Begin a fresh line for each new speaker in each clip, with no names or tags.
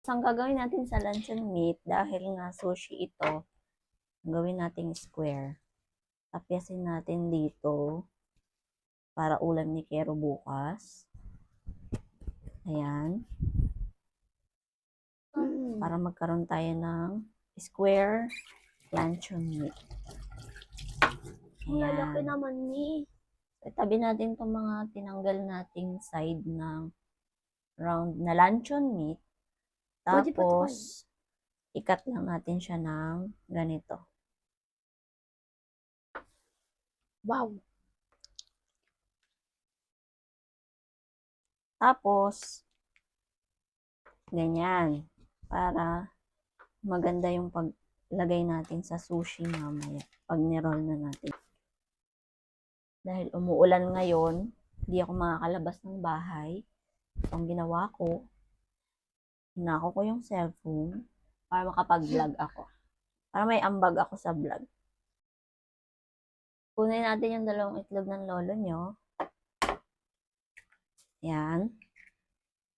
So, ang gagawin natin sa luncheon meat, dahil nga sushi ito, gawin natin square. Tapyasin natin dito para ulam ni Kero bukas. Ayan. Para magkaroon tayo ng square luncheon meat.
Ang lalaki naman ni.
Itabi natin itong mga tinanggal nating side ng round na luncheon meat. Tapos, ikat lang natin siya ng ganito.
Wow.
Tapos, ganyan. Para maganda yung paglagay natin sa sushi mamaya. Pag niroll na natin. Dahil umuulan ngayon, hindi ako makakalabas ng bahay. Ang ginawa ko, hinako ko yung cellphone para makapag-vlog ako. Para may ambag ako sa vlog. Kunin natin yung dalawang itlog ng lolo nyo. Yan.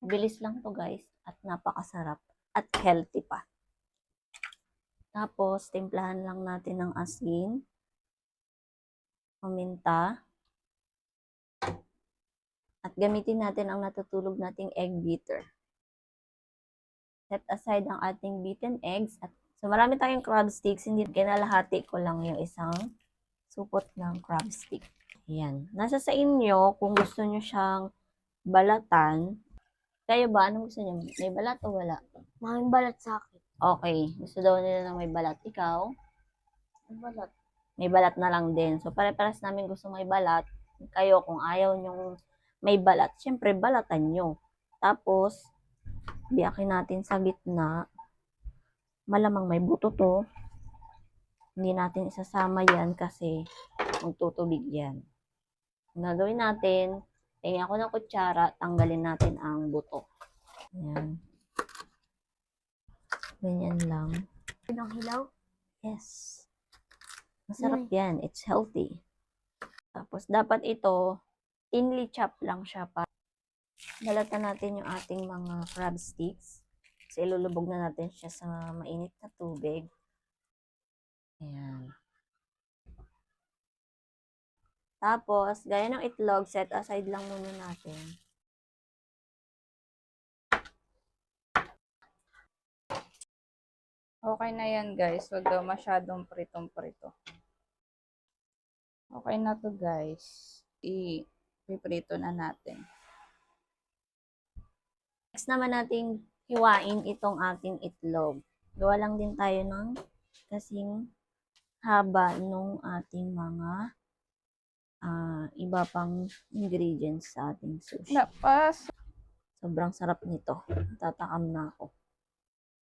Bilis lang to guys. At napakasarap. At healthy pa. Tapos, timplahan lang natin ng asin. Paminta. At gamitin natin ang natutulog nating egg beater. Set aside ang ating beaten eggs. At so, marami tayong crab sticks. Hindi kinalahati ko lang yung isang supot ng crab stick. Ayan. Nasa sa inyo kung gusto nyo siyang balatan. Kayo ba? Anong gusto nyo? May balat o wala?
Maraming balat sa akin.
Okay. Gusto daw nila ng may balat. Ikaw?
May balat.
May balat na lang din. So, pare-paras namin gusto may balat. Kayo, kung ayaw nyong may balat, syempre, balatan nyo. Tapos, biyakin natin sa gitna. Malamang may buto to. Hindi natin isasama yan kasi magtutubig yan. Ang gagawin natin, tingin ako ng kutsara, tanggalin natin ang buto. Ayan. Ganyan lang.
Pinang hilaw?
Yes. Masarap yan. It's healthy. Tapos, dapat ito, thinly chop lang siya pa. Balatan natin yung ating mga crab sticks. Kasi ilulubog na natin siya sa mainit na tubig. Ayan. Tapos, gaya ng itlog, set aside lang muna natin.
Okay na yan guys. Huwag daw masyadong pritong-prito. Okay na to guys. I-prito na natin.
Next naman nating hiwain itong ating itlog. Gawa lang din tayo ng kasing haba nung ating mga iba pang ingredients sa ating sushi.
Lapas.
Sobrang sarap nito. Tatakam na ako.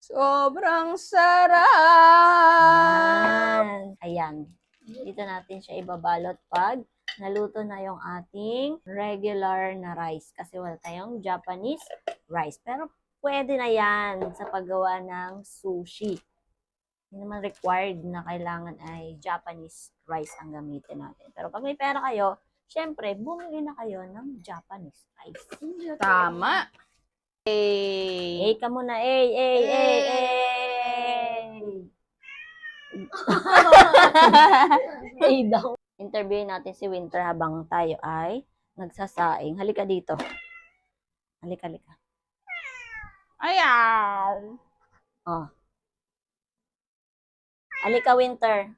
Sobrang sarap!
Ayan. Dito natin siya ibabalot pag naluto na yung ating regular na rice. Kasi wala tayong Japanese rice. Pero pwede na yan sa paggawa ng sushi. Hindi naman required na kailangan ay Japanese rice ang gamitin natin. Pero pag may pera kayo, syempre, bumili na kayo ng Japanese rice.
Tama!
Eh, ka muna. Eh daw. Interviewin natin si Winter habang tayo ay nagsasaing. Halika dito. Halika.
Ayaw!
Oh. Halika, Winter.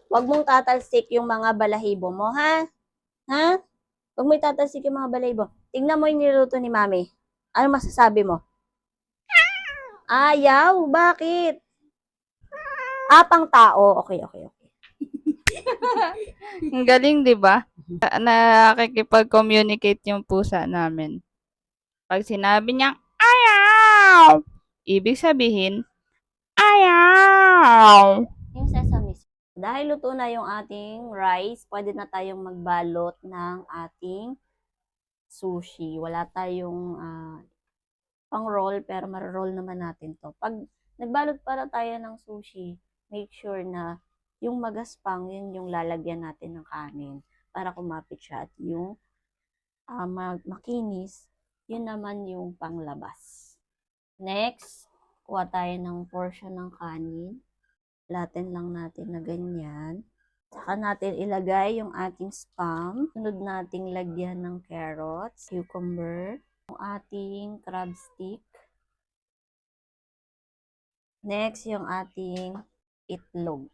Huwag mong tatalsik yung mga balahibo mo, ha? Ha? Huwag mo tatalsik yung mga balahibo. Tingnan mo yung niluto ni Mami. Ano masasabi mo? Ayaw? Bakit? Pang tao. Okay.
Ang galing, di ba? Nakikipag-communicate yung pusa namin. Pag sinabi niyang, ayaw! Ibig sabihin, ayaw!
Yung sesame seeds. Dahil luto na yung ating rice, pwede na tayong magbalot ng ating sushi. Wala tayong pang-roll, pero mar-roll naman natin to. Pag nagbalot para tayo ng sushi, make sure na yung magaspang, yun yung lalagyan natin ng kanin para kumapit siya. At yung makinis, yun naman yung panglabas. Next, kuha tayo ng portion ng kanin. Latin lang natin na ganyan. Saka natin ilagay yung ating spam. Sunod nating lagyan ng carrots, cucumber, yung ating crab stick. Next, yung ating itlog.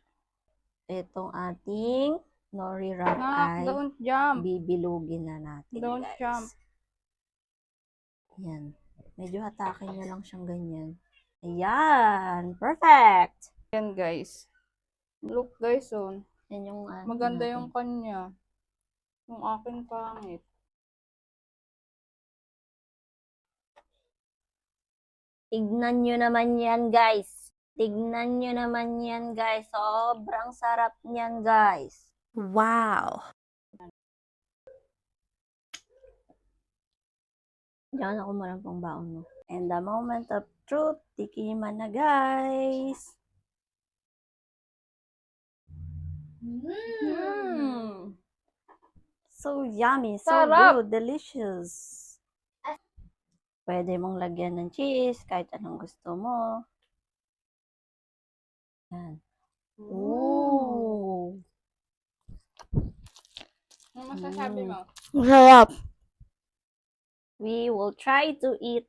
Itong ating nori wrap ay
Don't jump.
bibilugin na natin,
Don't
guys.
jump.
Yan. Medyo hatakin nyo lang siyang ganyan. Ayan. Perfect!
Yan guys. Look guys,
Yan yung
maganda
natin.
yung kanya. Yung akin pangit.
Tignan nyo naman yan, guys. Tignan nyo naman yan, guys. Sobrang sarap niyan, guys. Wow! Diyan ako marang pang baon mo. And the moment of truth, tikiman na, guys. So yummy, so
Sarap!
good, delicious. Pwede mong lagyan ng cheese, kahit anong gusto mo. Yan. Ooh.
Ano masasabi mo?
Masarap. We will try to eat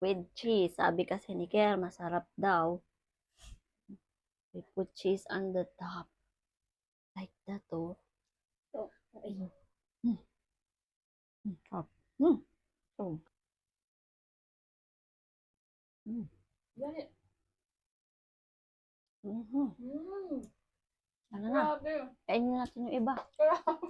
with cheese. Sabi kasi ni Ker, masarap daw. We put cheese on the top. Like that, oh. Sarap. Oh.
Dali.
Ano na?
Grabe.
Kainin natin yung iba.
Grabe.